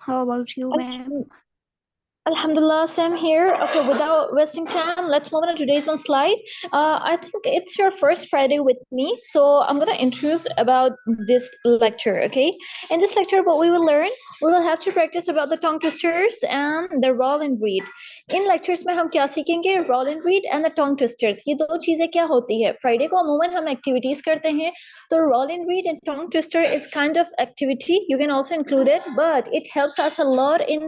How about you, ma'am? Alhamdulillah, Sam here. Okay, without wasting time, let's move on to today's one slide. I think it's your first Friday with me, so I'm gonna introduce about this lecture. Okay, in this lecture, what we will learn, we will have to practice about the tongue twisters and the roll and read. In lectures में हम क्या सीखेंगे? Roll and read and the tongue twisters. ये दो चीजें क्या होती है? Friday को अमूमन हम activities करते हैं, तो roll and read and tongue twister is kind of activity. You can also include it, but it helps us a lot in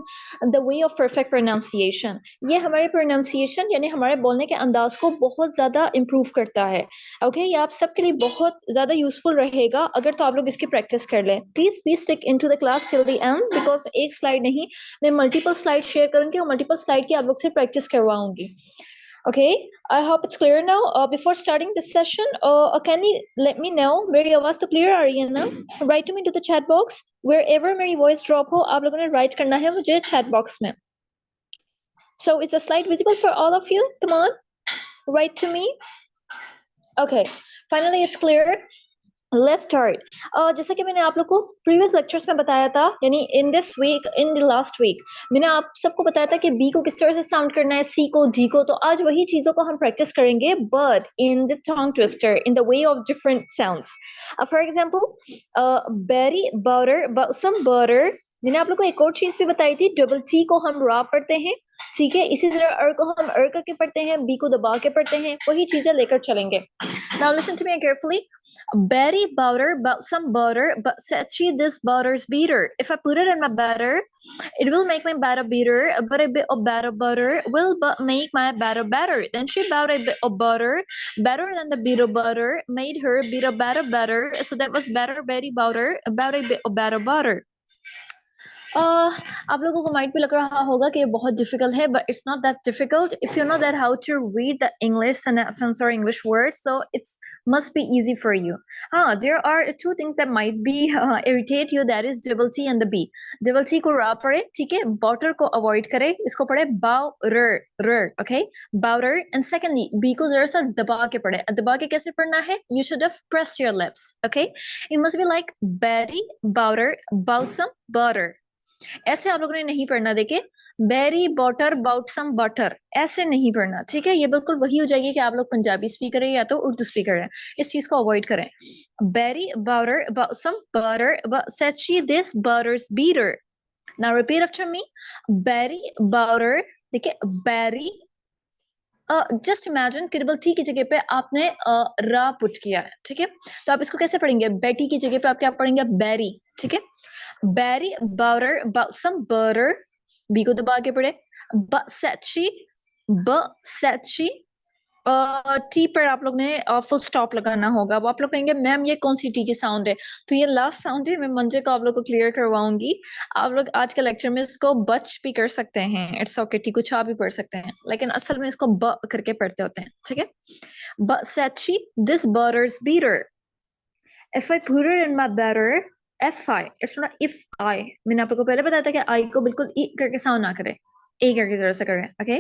the way of perfect pronunciation. ये हमारे pronunciation यानी हमारे बोलने के अंदाज को बहुत ज़्यादा improve करता है. Okay, ये आप सबके लिए बहुत ज़्यादा useful रहेगा अगर तो आप लोग इसकी practice कर लें. Please stick into the class till the end because एक slide नहीं, मैं multiple slides share करूँगी और multiple slide की आप लोग से practice करवाऊँगी. Okay, I hope it's clear now. Before starting this session, can you let me know मेरी आवाज़ तो clear आ रही है ना? Write to me to the chat box. Wherever मेरी voice drop हो, आप लोगों ने write करना है मुझे chat box में. So is the slide visible for all of you? Come on, write to me. Okay, finally it's clear. Let's start. जैसा कि मैंने आप लोग को previous lectures में बताया था, यानी in this week, in the last week, मैंने आप सबको बताया था कि B को किस तरह से sound करना है, C को, D को, तो आज वही चीजों को हम practice करेंगे, but in the tongue twister, in the way of different sounds. For example, berry, butter, some butter. मैंने आप लोग को एक और चीज भी बताई थी, double T को हम ra पढ़ते हैं, ठीक है, इसी तरह अर को हम अर करके पढ़ते हैं, B को दबा के पढ़ते हैं, वही चीजें लेकर चलेंगे. Now listen to me carefully. Betty bought some butter, but said she this butter's bitter. If I put it in my batter, it will make my batter bitter, but a bit of butter will make my batter better. Then she bought a bit of butter, better than the bit of butter, made her bit of batter better. So that was better Betty butter, about a bit of butter. आप लोगों को might भी लग रहा होगा कि ये बहुत डिफिकल्ट है, but it's not that difficult if you know that how to read the English sentences or English words, so it's must be easy for you. There are two things that might be irritate you, that is double T and the B. Double T को रा पढ़े, ठीक है, butter को avoid करे, इसको पढ़े bowder, okay, bowder. And secondly, B को जरा सा दबा के पढ़े. दबा के कैसे पढ़ना है? You should have pressed your lips, okay. It must be like Betty bowder bought some butter. ऐसे आप लोगों ने नहीं पढ़ना, देखे, berry Botter bought some butter, ऐसे नहीं पढ़ना, ठीक है. ये बिल्कुल वही हो जाएगी कि आप लोग पंजाबी स्पीकर है या तो उर्दू स्पीकर है, इस चीज को अवॉइड करें. Betty Botter bought some butter, said she this butter's bitter. Now repeat after me. Betty Botter, देखिए, बेरी, जस्ट इमेजिन केबल टी की जगह पे आपने रा पुट किया है, ठीक है, तो आप इसको कैसे पढ़ेंगे? बेटी की जगह पे आप क्या पढ़ेंगे? बेरी, ठीक है. Betty bought her about some butter. B को दबा के पढ़े. But said she. टी पर आप लोग ने फुल स्टॉप लगाना होगा. अब आप लोग कहेंगे मैम ये कौन सी टी की साउंड है? तो ये लास्ट साउंड है. मैं मंजे को आप लोग को क्लियर करवाऊंगी. आप लोग आज के लेक्चर में इसको बच भी कर सकते हैं, इट्स ओके, टी को छा भी पढ़ सकते हैं, लेकिन असल में इसको ब करके पढ़ते होते हैं, ठीक है. But said she, this butter's bitter. If I put it in my batter, FI, it's not if I. मैंने आप लोगों को पहले बताया था कि I को बिल्कुल E करके साउंड ना करें, A करके जरा सा करें, okay?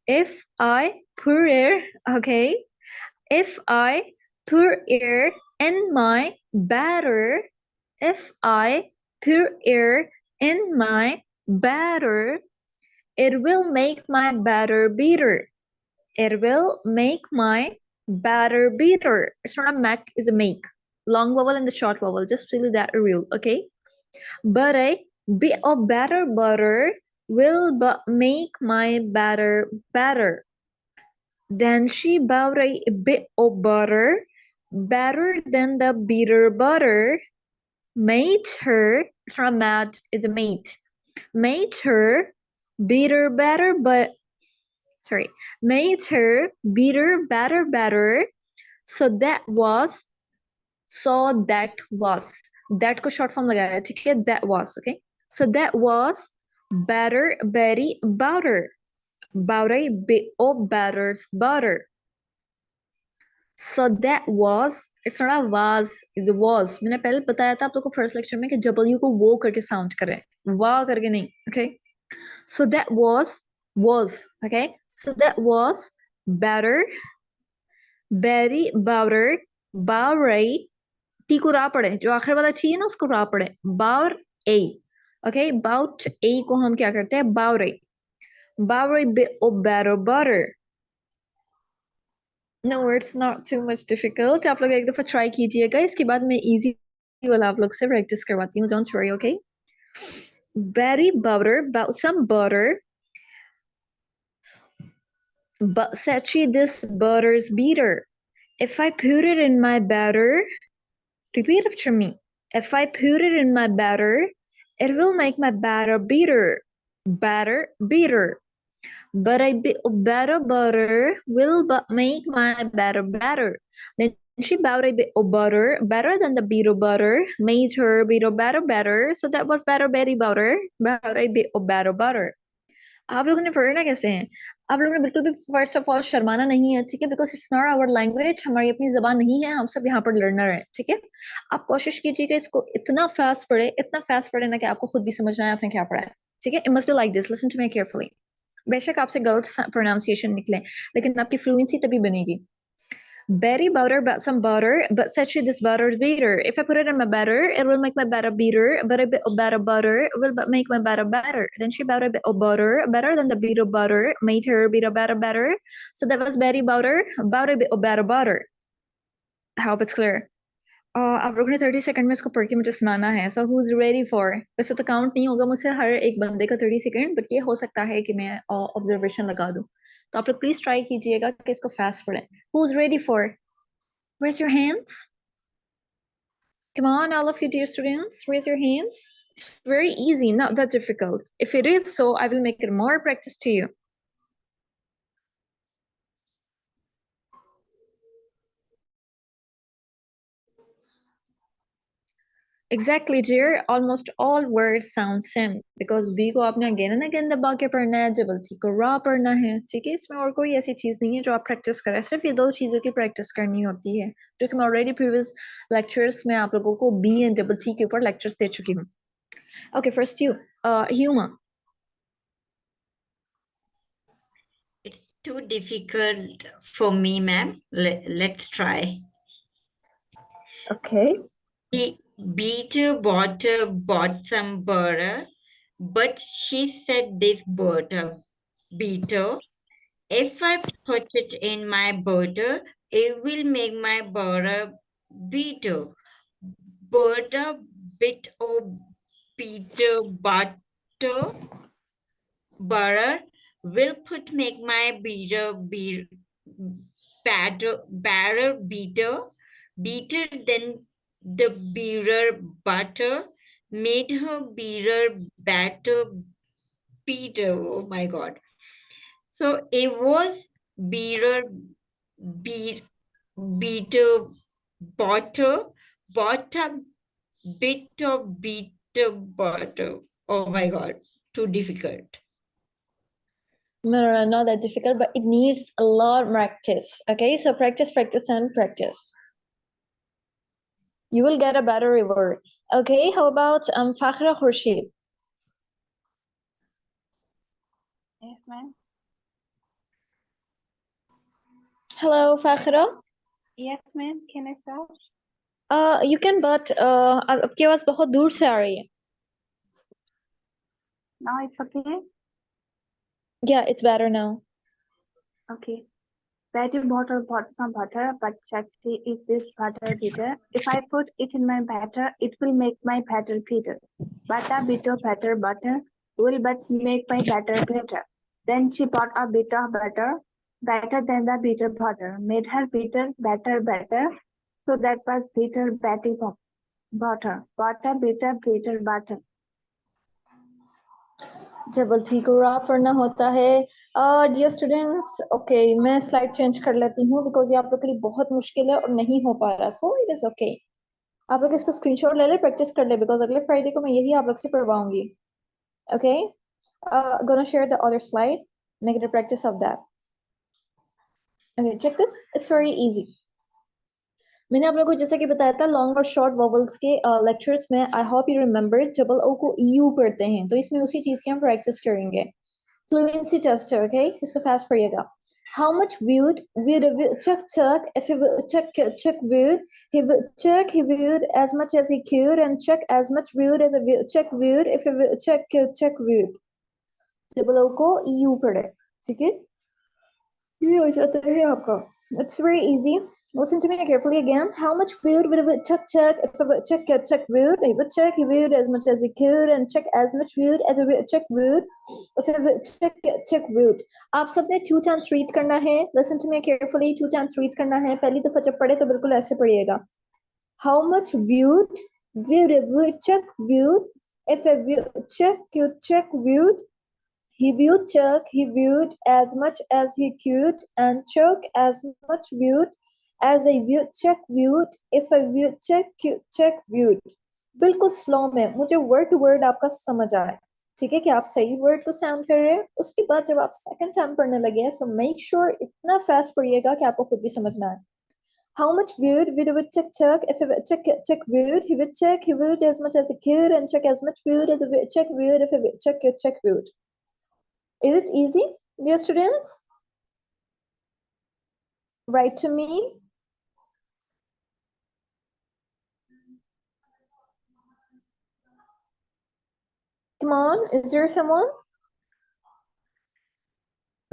If I put it, okay? If I put it in my batter, if I put it in my batter, it will make my batter bitter. It will make my batter bitter. It's not a make, it's a make. Long vowel and the short vowel, just feel that rule, okay? But a bit of butter will make my batter better. Then she bought a bit of butter, better than the bitter butter, made her, from mad is a mate, made her bitter better, but sorry, made her bitter better. So that was that को short form लगाया, ठीक है, that was, okay. So that was better Betty bought a bit of butter. So that was, it's not a was, it was. मैंने पहले बताया था आप लोगों को फर्स्ट लेक्चर में कि W को वो करके साउंड करें, वाह करके नहीं, okay. So that was, okay. So that was better Betty bought T को रा पढ़े, जो आखिर वाला टी है ना उसको रा पढ़े, बावर ए, Okay, about a को हम क्या करते हैं? About a bit of butter. No, it's not too much difficult. आप लोग एक दफा try कीजिएगा, इसके बाद मैं easy वाला आप लोग से practice करवाती हूँ. Don't worry, okay? Berry butter, about some butter. But Sachi, this butter's bitter. If I put it in my batter, repeat after me. If I put it in my batter, it will make my batter bitter. Batter, bitter. But a bit of butter will make my batter better. Then she bought a bit of butter, better than the bit of butter, made her bit of batter better. So that was better Betty butter, about a bit of butter. आप लोगों ने पढ़ना कैसे हैं? आप लोगों ने बिल्कुल भी फर्स्ट ऑफ ऑल शर्माना नहीं है, ठीक है? Because it's not our language, हमारी अपनी जबान नहीं है, हम सब यहाँ पर लर्नर हैं, ठीक है? आप कोशिश कीजिएगा इसको इतना फास्ट पढ़े ना कि आपको खुद भी समझना है आपने क्या पढ़ा है, ठीक है? It must be like this, listen to me carefully. बेशक आपसे गलत प्रोनाउंसिएशन निकले, लेकिन आपकी फ्लुएंसी तभी बनेगी. Betty butter, but some butter, but said she this butter's bitter. If I put it in my batter, it will make my batter bitter, but a bit of butter will make my batter better. Then she bought a bit of butter, better than the bit of butter, made her bit of batter better. So that was Betty butter, about a bit of butter. I hope it's clear. आप लोगों ने 30 second में इसको पढ़ के मुझे सुनाना है. So who's ready for? वैसे तो काउंट नहीं होगा मुझसे हर एक बंदे का 30 सेकंड, बट ये हो सकता है कि मैं ऑब्जर्वेशन लगा दूं. तो आप लोग प्लीज ट्राई कीजिएगा कि इसको फास्ट पढ़ें. Who's ready for? Raise your hands. Come on, all of you dear students, raise your hands. It's very easy, not that difficult. If it is so, I will make it more practice to you. Exactly, dear. Almost all words sound same because B को आपने again and again दबा के पढ़ना है, जबल C को raw पढ़ना है, ठीक है? इसमें और कोई ऐसी चीज नहीं है जो आप प्रैक्टिस करें, सिर्फ ये दो चीजों की प्रैक्टिस करनी होती है, जो कि मैं ऑलरेडी प्रीवियस लेक्चर्स में आप लोगों को B and double T के ऊपर लेक्चर्स दे चुकी हूँ. Okay, first you, Huma. It's too difficult for me, ma'am. Let's try. Okay. Beater bought some butter, but she said this butter beater. If I put it in my butter, it will make my butter bitter. Butter bit of bitter butter will put make my batter bitter than the beer butter made her beer batter bitter. Oh my god. So it was beer bitter butter bit of bitter butter. Oh my god, too difficult. No, not that difficult, but it needs a lot of practice. Okay, so practice, and practice. You will get a better reward. Okay, how about Fakhra Khurshid? Yes, ma'am. Hello, Fakhra. Yes, ma'am. Can I start? You can, but आपकी आवाज बहुत दूर से आ रही है. Now it's okay? Yeah, it's better now. Okay. Betty bought some butter, but Chachi, is this butter bitter? If I put it in my batter, it will make my batter bitter. But a bit of butter will but make my batter bitter. Then she bought a bit of butter, better than the bitter butter, made her bitter better. So that was bitter Betty butter. Butter, bitter butter. जब सी को raw पढ़ना होता है. Dear students, okay, मैं slide change कर लेती हूँ because ये आप लोग के लिए बहुत मुश्किल है और नहीं हो पा रहा. So it is okay. आप लोग इसको स्क्रीनशॉट ले ले, प्रैक्टिस कर ले, बिकॉज अगले फ्राइडे को मैं यही आप लोग से पढ़वाऊंगी. Okay, gonna share the other slide, make it a practice of that. Okay, check this, it's very easy. मैंने आप लोगों को जैसा कि बताया था लॉन्ग और शॉर्ट वोवेल्स के लेक्चर्स में, I hope you remember, double O को ईयू पढ़ते हैं, तो इसमें उसी चीज की हम प्रैक्टिस करेंगे. Fluency tester, okay? इसको fast पढ़िएगा. How much would Chuck if he would Chuck would he would as much as he could and Chuck as much would as a Chuck would if he would Chuck would. Double O को EU पढ़े, ठीक है? ये हो जाता है आपका. It's very easy. Listen to me carefully again. How much food would a Chuck if a Chuck would? He would check he would as much as he could and check as much food as a Chuck would if a Chuck would. आप सबने 2 times read करना है. Listen to me carefully. 2 times read करना है. पहली दफा जब पढ़े तो बिल्कुल ऐसे पढ़िएगा. How much would a Chuck would if a Chuck would? He viewed Chuck, he viewed as much as he could, and Chuck as much viewed as a viewed Chuck viewed if a viewed Chuck viewed. बिल्कुल slow में मुझे word to word आपका समझ आए, ठीक है कि आप सही वर्ड को साउंड कर रहे हैं. उसके बाद जब आप सेकंड टाइम पढ़ने लगे सो मेक श्योर इतना फास्ट पढ़िएगा कि आपको खुद भी समझना है. How much would Chuck if a Chuck would he would as much as he could and Chuck as much would as a Chuck would if a Chuck would. Is it easy, dear students? Write to me. Come on, is there someone?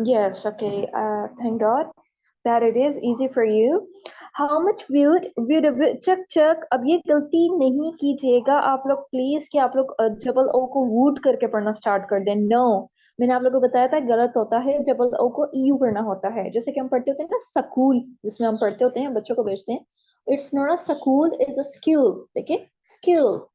Yes, okay. Thank God that it is easy for you. How much would Chuck अब ये गलती नहीं कीजिएगा आप लोग please कि आप लोग डबल ओ को वुड करके पढ़ना स्टार्ट कर दें. नो, मैंने आप लोगों को बताया था गलत होता है. डबल ओ को ईयू पढ़ना होता है. जैसे कि हम पढ़ते होते हैं ना स्कूल, जिसमें हम पढ़ते होते हैं बच्चों को भेजते हैं. It's not a school, it's a school. देखिए school.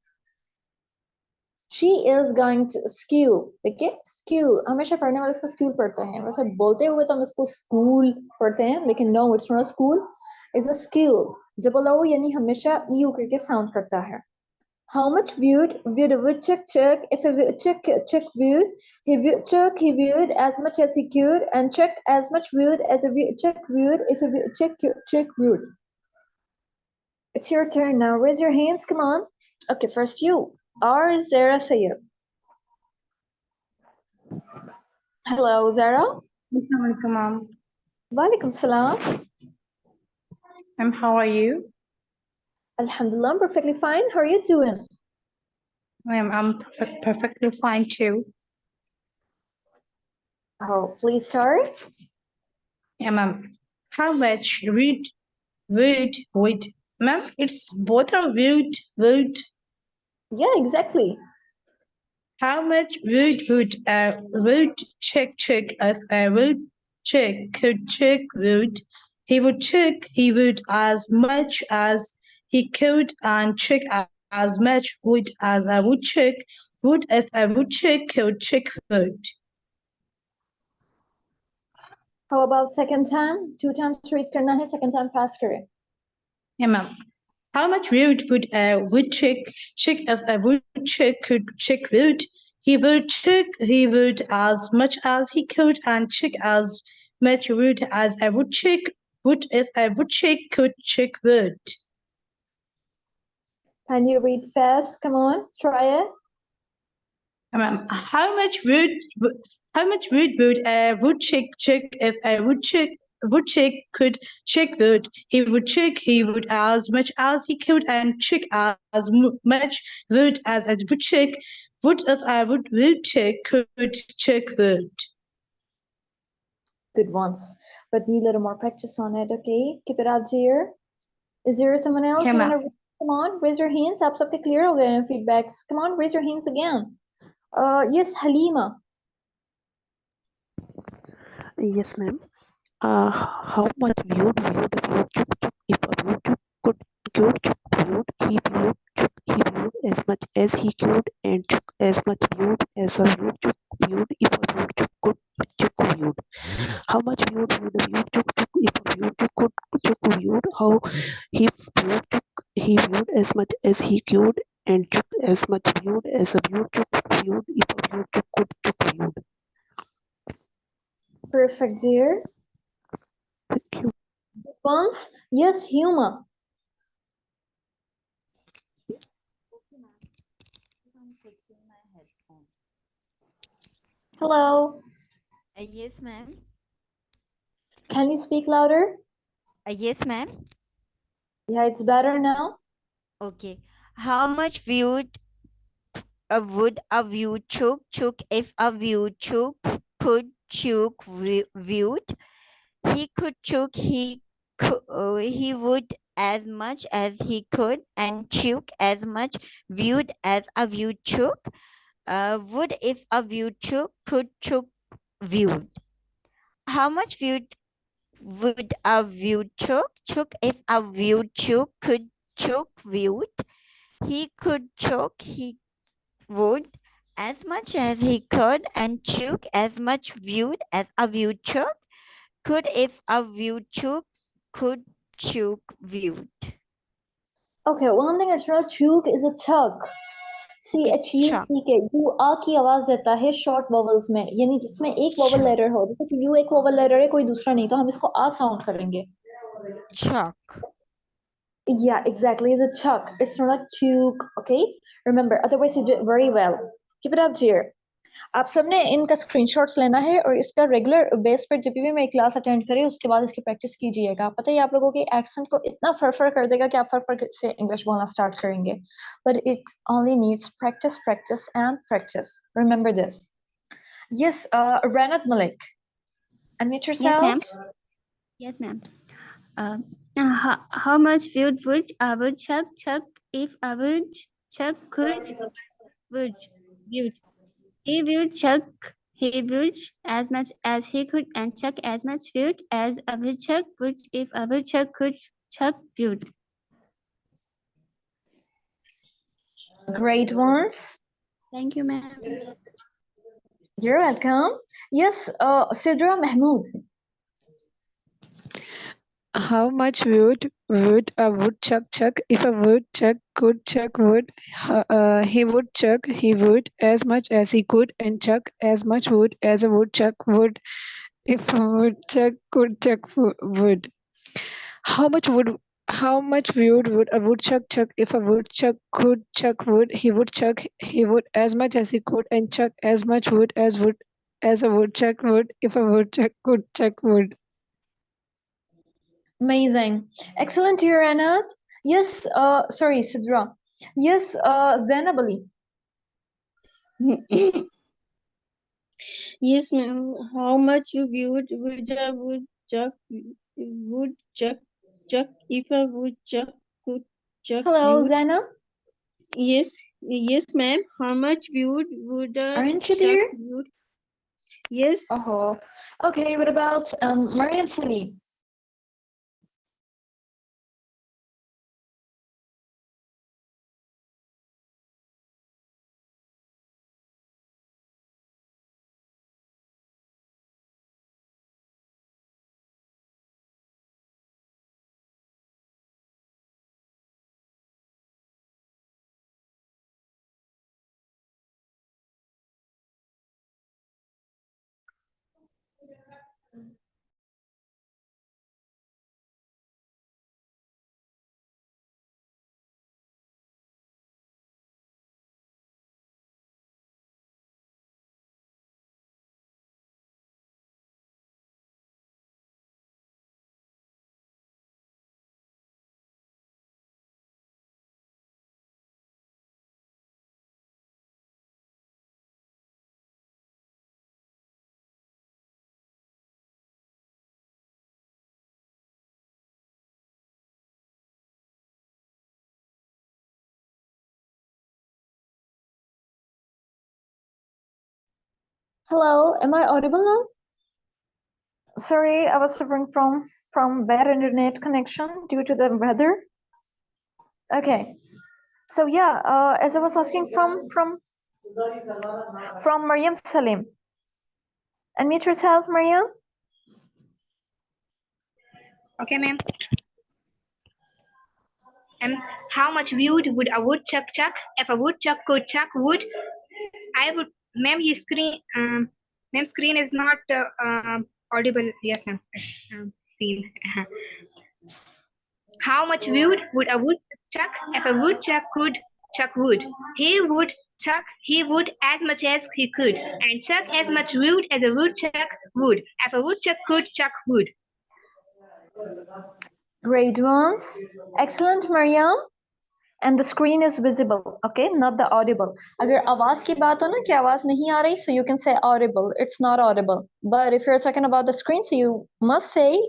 She is going to school. देखिए स्कूल, हमेशा पढ़ने वाले इसको स्कूल पढ़ते हैं. वैसे बोलते हुए तो हम इसको स्कूल पढ़ते हैं, लेकिन no, it's not a school, it's a school. Double O यानी हमेशा ईयू करके साउंड करता है. How much would Chuck if a Chuck would he would as much as he could and Chuck as much would as a Chuck would if a Chuck would. It's your turn now. Raise your hands. Come on. Okay, first you. Or Zara Sayed. Hello, Zara. Assalamualaikum, ma'am. Walaikum salam. Ma'am, how are you? Alhamdulillah, I'm perfectly fine. How are you doing? Ma'am, I'm perfectly fine too. Oh, please start. Yeah, ma'am. How much would, ma'am? It's both are would. Yeah, exactly. How much would check if a would check could check would he would as much as he could and check as much would as a would check would if a would check could check would. How about second time? 2 times read करना है, second time fast करें. Yeah, ma'am. How much would a woodchuck check if a woodchuck could check wood? He would as much as he could and check as much wood as a woodchuck would if a woodchuck could check wood. Can you read fast? Come on, try it. Ma'am, how much wood would a woodchuck check if a woodchuck could check wood? He would as much as he could and check as much wood as a woodchuck would if a woodchuck could check wood. Good ones, but need a little more practice on it. Okay, keep it up, dear. Is there someone else Okay, who ma'am. wanna? Come on, raise your hands. आप सबके clear हो गए हैं feedbacks. Come on, raise your hands again. Yes, Halima. Yes, ma'am. How much viewed Chuk if a viewed Chuk could viewed Chuk viewed he viewed as much as he could and Chuk as much viewed as a viewed Chuk viewed if a viewed Chuk could Chuk viewed. How much viewed Chuk if a viewed Chuk could Chuk viewed how he viewed Chuk he viewed as much as he could and Chuk as much viewed as a viewed Chuk viewed if a viewed Chuk could Chuk viewed. Perfect, dear. Thank you. Once, yes, Huma. Hello. Yes, ma'am. Can you speak louder? Yes, ma'am. Yeah, it's better now. Okay. How much would a view chook if a view chook could chook viewed? He could chook, he would as much as he could, and chook as much viewed as a view chook. Would if a view chook could chook viewed? How much viewed would a view chook if a view chook could chook viewed? He could choke, he would as much as he could, and chook as much viewed as a view chook could if a view chook could chook viewed. Okay, one thing it's not chook is a chug. It's chuck. CHUCK U आ की आवाज देता है short vowels में, यानी जिसमें एक vowel Chuck. Letter हो, जैसे कि यू एक वॉवल लेटर है कोई दूसरा नहीं, तो हम इसको आ साउंड करेंगे. Chuck. Yeah, exactly. It's a chuck. It's not a chuk. Okay. Remember, otherwise you do it very well. Keep it up, dear. आप सबने इनका स्क्रीनशॉट्स लेना है और इसका रेगुलर बेस पर जब भी मैं क्लास अटेंड करें उसके बाद इसकी प्रैक्टिस कीजिएगा. पता है आप लोगों के एक्सेंट को इतना फर कर देगा कि आप फर से इंग्लिश बोलना स्टार्ट करेंगे. But it only needs practice practice and practice. Remember this. Yes, Ranat Malik. Unmute Yes, ma'am. yourself. Yes, ma'am. How much would a woodchuck chuck if a woodchuck could would would he would chuck he would as much as he could and chuck as much wood as a woodchuck would if a woodchuck could chuck wood. Great ones. Thank you, ma'am. You're welcome. Yes, Sidra Mahmood. How much would a woodchuck chuck if a woodchuck could chuck wood? He would chuck he would as much as he could, and chuck as much wood as a woodchuck would if a woodchuck could chuck wood. How much wood would a woodchuck chuck if a woodchuck could chuck wood? He would chuck he would as much as he could, and chuck as much wood as a woodchuck would if a woodchuck could chuck wood. Amazing. Excellent, dear Anat. Yes, sorry, Sidra. Yes, Zainab Ali. Yes, ma'am. How much would a woodchuck chuck if a woodchuck could chuck Hello, wood? Zainab. Yes, ma'am. How much would a Aren't you chuck there? wood? Yes. Oh, okay. What about Mariam Salim? Hello, am I audible now? Sorry, I was suffering from bad internet connection due to the weather. Okay, so yeah, as I was asking from Mariam Salim. Unmute yourself, Mariam. Okay, ma'am. How much wood would a woodchuck chuck if a woodchuck could chuck wood? I would, ma'am. Your screen, ma'am, screen is not audible. Yes, ma'am. Seen. How much wood would a woodchuck chuck if a woodchuck could chuck wood. He would chuck as much as he could, and chuck as much wood as a woodchuck would. If a woodchuck could chuck wood. Great ones. Excellent, Mariam. And the screen is visible, okay, not the audible. अगर आवाज की बात हो ना कि आवाज नहीं आ रही, so you can say audible. It's not audible. But if you're talking about the screen, so you must say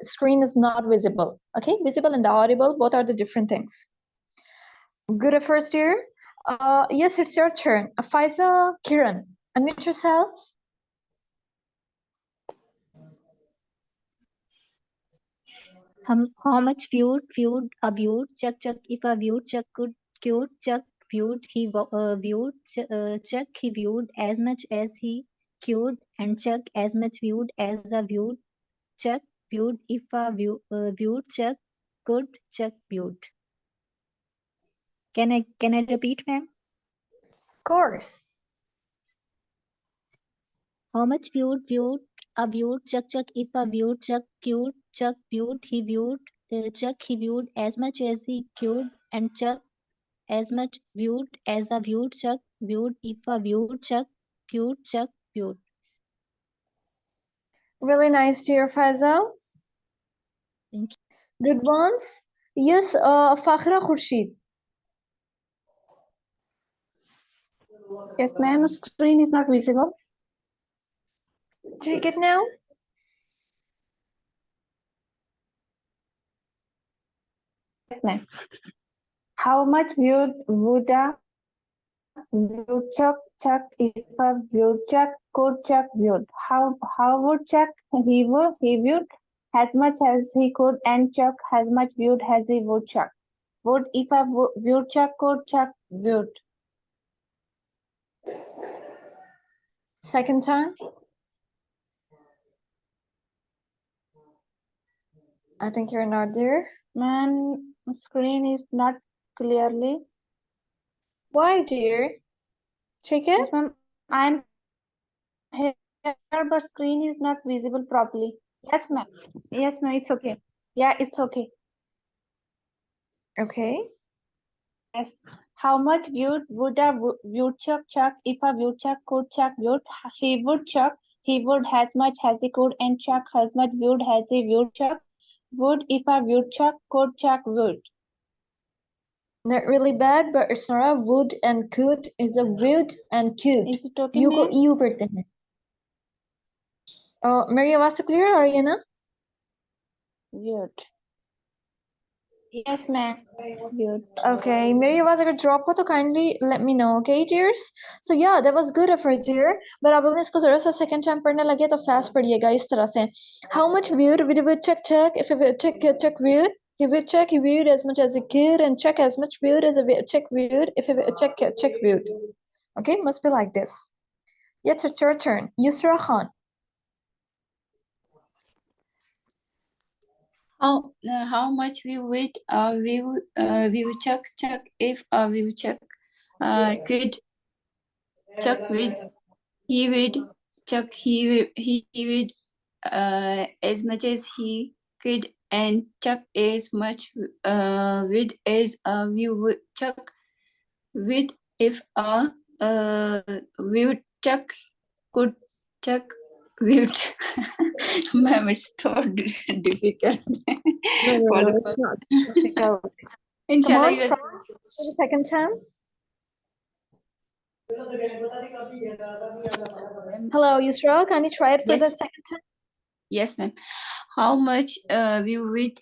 screen is not visible. Okay, visible and the audible, both are the different things. Good efforts, dear. Yes, it's your turn. Faiza, Kiran, unmute yourself. How much viewed a viewed chuck if a viewed chuck could chuck viewed he viewed chuck he viewed as much as he could, and chuck as much viewed as a viewed chuck viewed if a viewed chuck could chuck viewed. Can I repeat, ma'am? Of course. How much viewed a viewed chuck if a viewed chuck viewed he viewed chuck he viewed as much as he could, and chuck as much viewed as a viewed chuck viewed if a viewed chuck viewed. Really nice, dear Faiza. Thank you. Good ones. Yes, Fakhra Khurshid. Yes, ma'am. Screen is not visible. Take it now. Yes, ma'am. How much would a woodchuck chuck if a woodchuck could chuck wood? How would chuck he would as much as he could, and chuck as much wood as he would chuck. Would if a woodchuck could chuck wood. Second time. I think you're not there. Ma'am, screen is not clearly. Why, dear? Check it. Yes, ma'am. I'm here, but screen is not visible properly. Yes, ma'am. Yes, ma'am. It's okay. Yeah, it's okay. Okay. Yes. How much would a woodchuck chuck if a woodchuck could chuck wood? He would chuck. He would as much as he could, and chuck as much wood as he would chuck. Would if a woodchuck could chuck wood. Not really bad, but it's not a wood and could. It's a wood and could. Is it okay, You को ma'am? EU पढ़ते हैं. मेरी आवाज तो clear आ रही है ना? Wood. Yes, ma'am. Wood. Okay, मेरी आवाज अगर drop हो तो kindly let me know, okay, dears? So yeah, that was good effort, dear. But आप लोग इसको जरा सा second time पढ़ने लगे तो fast पढ़िएगा इस तरह से. How much wood would a chuck if a chuck wood? He would chuck wood as much as he could, and chuck as much wood as a chuck wood if a chuck wood. Okay, must be like this. Yes, it's your turn. Yusra Khan. How much we would chuck if we chuck could chuck with he would chuck he would as much as he could, and chuck as much with as we would chuck with if we would chuck could chuck would. Ma'am, it's so difficult. No, it's not difficult. Come Inshallah, on, you try for the second time. Hello, Yusra. Can you try it for the Yes. second time? Yes, ma'am. How much we would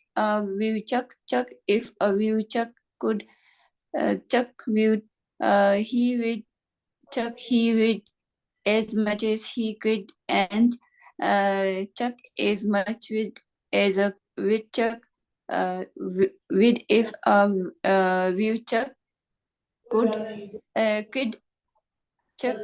chuck if a woodchuck could chuck wood? He would chuck he would as much as he could, and chuck as much wood as a woodchuck would if a woodchuck could chuck